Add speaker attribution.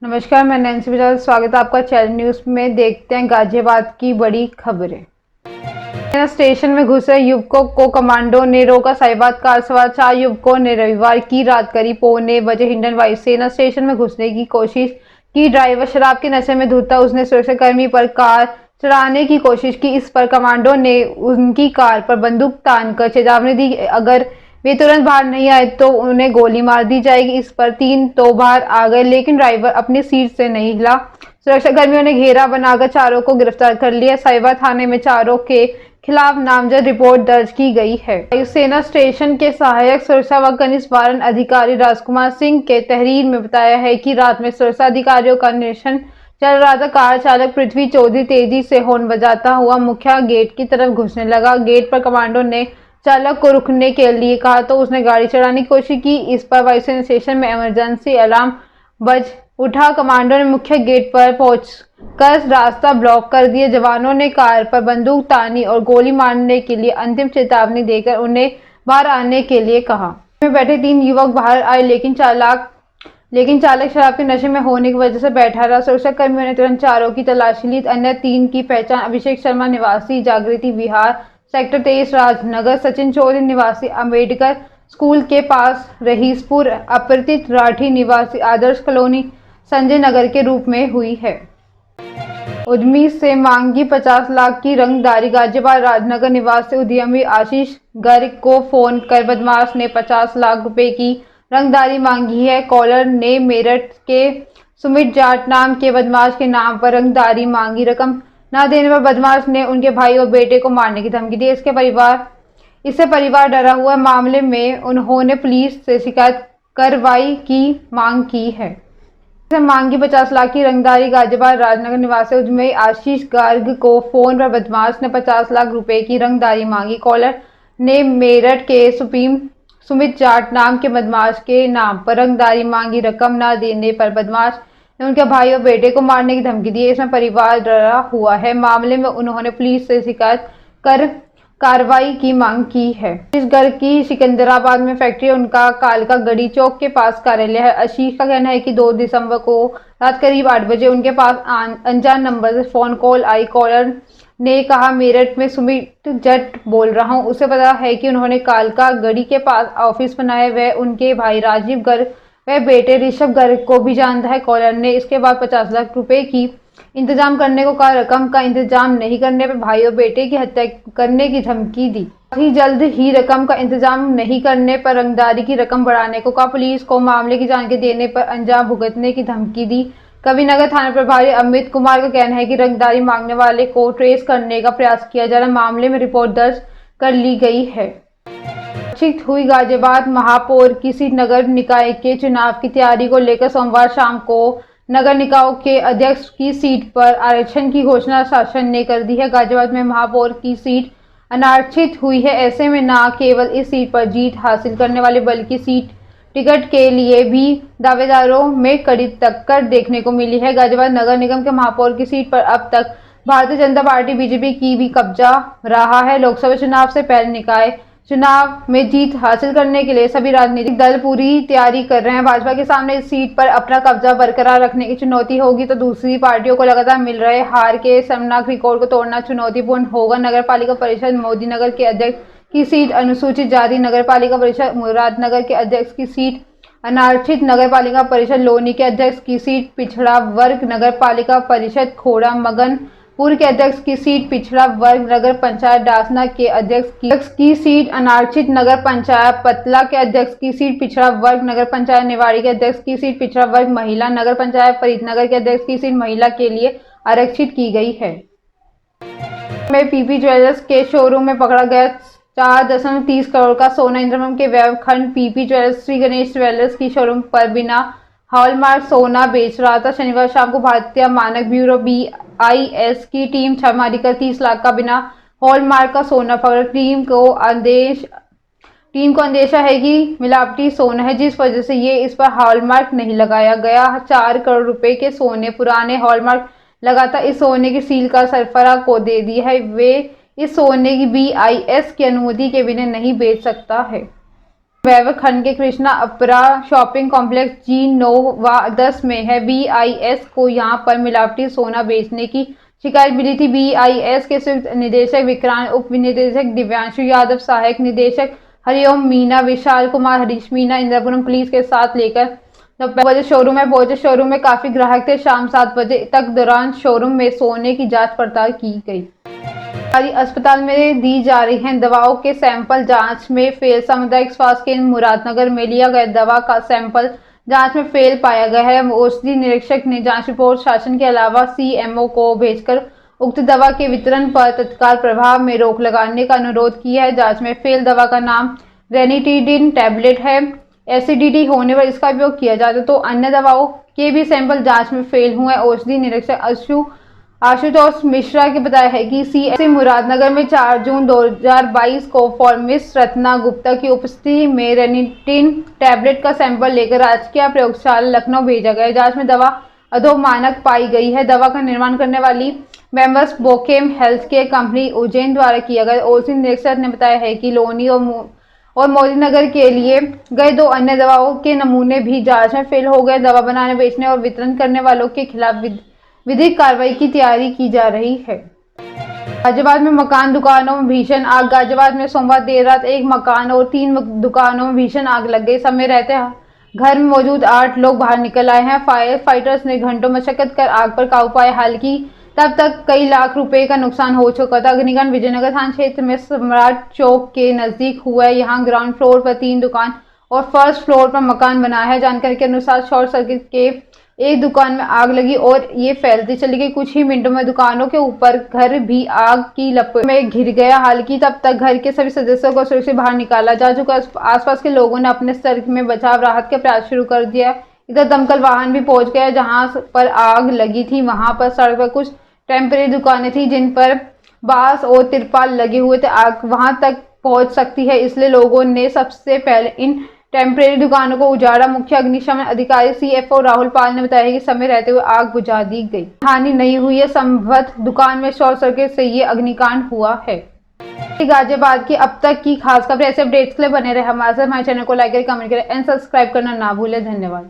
Speaker 1: नमस्कार, मैं नैन्सी बजाज। स्वागत है आपका चैनल न्यूज़ में। देखते हैं गाजियाबाद की बड़ी खबरें। स्टेशन में घुसे युवकों को कमांडो ने रोका। साहिबाद कार सवार 4 युवकों ने रविवार की रात करीब 1:15 हिंडन वायुसेना स्टेशन में घुसने की कोशिश की। ड्राइवर शराब के नशे में धुत था। उसने सुरक्षाकर्मी पर कार चढ़ाने की कोशिश की। इस पर कमांडो ने उनकी कार पर बंदूक तानकर चेतावनी दी, अगर वे तुरंत बाहर नहीं आए तो उन्हें गोली मार दी जाएगी। इस पर 3 तो बाहर आ गए, लेकिन ड्राइवर अपनी सीट से नहीं हिला। सुरक्षाकर्मियों ने घेरा बनाकर चारों को गिरफ्तार कर लिया। साहिबाद थाने में चारों के खिलाफ नामजद रिपोर्ट दर्ज की गई है। वायुसेना स्टेशन के सहायक सुरक्षा व कनिष्ठ वारन अधिकारी राजकुमार सिंह के तहरीर में बताया है कि रात में सुरक्षा अधिकारियों का निरीक्षण चल रहा था। कार चालक पृथ्वी चौधरी तेजी से हॉर्न बजाता हुआ मुख्य गेट की तरफ घुसने लगा। गेट पर कमांडो ने चालक को रुकने के लिए कहा तो उसने गाड़ी चढ़ाने की कोशिश की। इस पर वायुसेना स्टेशन में इमरजेंसी अलार्म बज उठा। कमांडो ने मुख्य गेट पर पहुंचकर रास्ता ब्लॉक कर दिया। जवानों ने कार पर बंदूक तानी और गोली मारने के लिए अंतिम चेतावनी देकर उन्हें बाहर आने के लिए कहा। में बैठे 3 युवक बाहर आए, लेकिन चालक शराब के नशे में होने की वजह से बैठा रहा। सुरक्षाकर्मियों ने तुरंत चारों की तलाशी ली। अन्य 3 की पहचान अभिषेक शर्मा निवासी जागृति विहार सेक्टर 23 राजनगर, सचिन चौधरी निवासी अम्बेडकर स्कूल के पास रहीसपुर, अपरिचित राठी निवासी आदर्श कॉलोनी संजय नगर के रूप में हुई है। उद्यमी से मांगी 50 लाख की रंगदारी। गाजियाबाद राजनगर निवासी उद्यमी आशीष गर्ग को फोन कर बदमाश ने 50 लाख रुपए की रंगदारी मांगी है। कॉलर ने मेरठ के सुमित जाट नाम के बदमाश के नाम पर रंगदारी मांगी। रकम न देने पर बदमाश ने उनके भाई और बेटे को मारने की धमकी दी। इससे परिवार डरा हुआ। मामले में उन्होंने पुलिस से शिकायत कार्रवाई की मांग की है। मांगी 50 लाख की रंगदारी। गाजियाबाद राजनगर निवासी उद्यमी आशीष गर्ग को फोन पर बदमाश ने 50 लाख रुपए की रंगदारी मांगी। कॉलर ने मेरठ के सुमित जाट नाम के बदमाश के नाम पर रंगदारी मांगी। रकम न देने पर बदमाश ने उनके भाई और बेटे को मारने की धमकी दी। इसमें परिवार डरा हुआ है। मामले में उन्होंने पुलिस से शिकायत कर कार्रवाई की मांग की है। इस घर की सिकंदराबाद में फैक्ट्री, उनका कालका गढ़ी चौक के पास कार्यालय है। आशीष का कहना है कि 2 दिसंबर को रात करीब 8 बजे उनके पास अनजान नंबर से फोन कॉल आई। कॉलर ने कहा, मेरठ में सुमित जट बोल रहा हूं। उसे पता है कि उन्होंने कालका गढ़ी के पास ऑफिस बनाया। वह उनके भाई राजीव गर्ग व बेटे ऋषभ गर्ग को भी जानता है। कॉलर ने इसके बाद 50 लाख रुपए की इंतजाम करने को कहा। रकम का इंतजाम नहीं करने पर भाई और बेटे की हत्या करने की धमकी दी। जल्द ही रकम का इंतजाम नहीं करने पर रंगदारी की रकम बढ़ाने को कहा। पुलिस को मामले की जानकारी देने पर अंजाम भुगतने की धमकी दी। कविनगर थाना प्रभारी अमित कुमार का कहना है कि रंगदारी मांगने वाले को ट्रेस करने का प्रयास किया जा रहा है। मामले में रिपोर्ट दर्ज कर ली गई है। हुई गाजियाबाद महापौर की सीट। नगर निकाय के चुनाव की तैयारी को लेकर सोमवार शाम को नगर निकाय के अध्यक्ष की सीट पर आरक्षण की घोषणा शासन ने कर दी है। गाजियाबाद में महापौर की सीट अनारक्षित हुई है। ऐसे में न केवल इस सीट पर जीत हासिल करने वाले बल्कि सीट टिकट के लिए भी दावेदारों में कड़ी टक्कर देखने को मिली है। गाजियाबाद नगर निगम के महापौर की सीट पर अब तक भारतीय जनता पार्टी बीजेपी की भी कब्जा रहा है। लोकसभा चुनाव से पहले निकाय चुनाव में जीत हासिल करने के लिए सभी राजनीतिक दल पूरी तैयारी कर रहे हैं। भाजपा के सामने इस सीट पर अपना कब्जा बरकरार रखने की चुनौती होगी तो दूसरी पार्टियों को लगातार मिल रहे हार के शर्मनाक रिकॉर्ड को तोड़ना चुनौतीपूर्ण होगा। नगर पालिका परिषद मोदीनगर के अध्यक्ष की सीट अनुसूचित जाति, नगर पालिका परिषद मुरादनगर के अध्यक्ष की सीट अनारक्षित, नगर पालिका परिषद लोनी के अध्यक्ष की सीट पिछड़ा वर्ग, नगर पालिका परिषद खोड़ा मगनपुर के अध्यक्ष की सीट पिछड़ा वर्ग, नगर पंचायत डासना के अध्यक्ष की सीट अनारक्षित, नगर पंचायत पतला के अध्यक्ष की सीट पिछड़ा वर्ग, नगर पंचायत निवाड़ी के अध्यक्ष की सीट पिछड़ा वर्ग महिला, नगर पंचायत फरीदनगर के अध्यक्ष की सीट महिला के लिए आरक्षित की गई है। में पीपी ज्वेलर्स के शोरूम में पकड़ा गया 4.30 करोड़ का सोना। इंद्रमम के वैभव खंड PP jewellers Shri Ganesh jewellers की शोरूम पर बिना हॉलमार्क सोना बेच रहा था। शनिवार शाम को भारतीय मानक ब्यूरो BIS की टीम छापेमारी कर 30 लाख का बिना हॉलमार्क का सोना पकड़ा। टीम को अंदेशा है कि मिलावटी सोना है, जिस वजह से ये इस पर हॉलमार्क नहीं लगाया गया। 4 करोड़ रुपए के सोने पुराने हॉलमार्क लगातार इस सोने की सील का सरफरा को दे दिया है। वे इस सोने की BIS की अनुमति के बिना नहीं बेच सकता है। वैभव खंड के कृष्णा अपरा शॉपिंग कॉम्प्लेक्स G9 व 10 में है। BIS को यहां पर मिलावटी सोना बेचने की शिकायत मिली थी। BIS के संयुक्त निदेशक विक्रांत, उप निदेशक दिव्यांशु यादव, सहायक निदेशक हरिओम मीना, विशाल कुमार, हरीश मीना इंद्रपुरम पुलिस के साथ लेकर बजे शोरूम में पहुंचे। शोरूम में काफी ग्राहक थे। शाम 7 बजे तक दौरान शोरूम में सोने की जांच पड़ताल की गई। अस्पताल में दी जा रही हैं दवाओं के सैंपल जांच में फेल। सामुदायिक स्वास्थ्य केंद्र मुरादनगर में लिया गया दवा का सैंपल जांच में फेल पाया गया है। औषधि निरीक्षक ने जांच रिपोर्ट शासन के अलावा CMO को भेजकर उक्त दवा के वितरण पर तत्काल प्रभाव में रोक लगाने का अनुरोध किया है। जांच में फेल दवा का नाम रेनिटिडिन टैबलेट है। एसिडिटी होने पर इसका उपयोग किया जाता है तो अन्य दवाओं के भी सैंपल जांच में फेल हुए। औषधि निरीक्षक आशुतोष मिश्रा के बताया है कि CMC मुरादनगर में 4 जून 2022 को फार्मासिस्ट रत्ना गुप्ता की उपस्थिति में रेनिटिन टैबलेट का सैंपल लेकर राजकीय प्रयोगशाला लखनऊ भेजा गया। जांच में दवा अधोमानक पाई गई है। दवा का निर्माण करने वाली members Bochem health care company Ujjain द्वारा किया गया। औषधि निरीक्षक ने बताया है कि लोनी और मोदीनगर के लिए गए 2 अन्य दवाओं के नमूने भी जांच में फेल हो गए। दवा बनाने, बेचने और वितरण करने वालों के खिलाफ विधिक कार्रवाई की तैयारी की जा रही है। गाजियाबाद में मकान दुकानों में भीषण आग। गाजियाबाद में सोमवार देर रात एक मकान और 3 दुकानों में भीषण आग लग गई। समय रहते घर में मौजूद 8 लोग बाहर निकल आए हैं। फायर फाइटर्स ने घंटों मशक्कत कर आग पर काबू पाया। हालांकि तब तक कई लाख रुपए का नुकसान हो चुका था। अग्निकांड विजयनगर थाना क्षेत्र में सम्राट चौक के नजदीक हुआ है। यहाँ ग्राउंड फ्लोर पर 3 दुकान और फर्स्ट फ्लोर पर मकान बना है। जानकारी के अनुसार शॉर्ट सर्किट के एक दुकान में आग लगी और ये फैलती चली गई। कुछ ही मिनटों में दुकानों के ऊपर घर भी आग की लपट में घिर गया। हालांकि तब तक घर के सभी सदस्यों को सुरक्षित बाहर निकाला जा चुका। आसपास के लोगों ने अपने स्तर में बचाव राहत के प्रयास शुरू कर दिया। इधर दमकल वाहन भी पहुंच गया। जहां पर आग लगी थी वहां पर सड़क पर कुछ टेम्परेरी दुकानें थी जिन पर बांस और तिरपाल लगे हुए थे। आग वहां तक पहुंच सकती है, इसलिए लोगों ने सबसे पहले इन टेम्परेरी दुकानों को उजाड़ा। मुख्य अग्निशमन अधिकारी CFO राहुल पाल ने बताया कि समय रहते हुए आग बुझा दी गई। हानि नहीं हुई है। संभवतः दुकान में शॉर्ट सर्किट से ये अग्निकांड हुआ है। गाजियाबाद की अब तक की खास खबर। ऐसे अपडेट्स के लिए बने रहे हमारे साथ। हमारे चैनल को लाइक करें, कमेंट करें एंड सब्सक्राइब करना ना भूलें। धन्यवाद।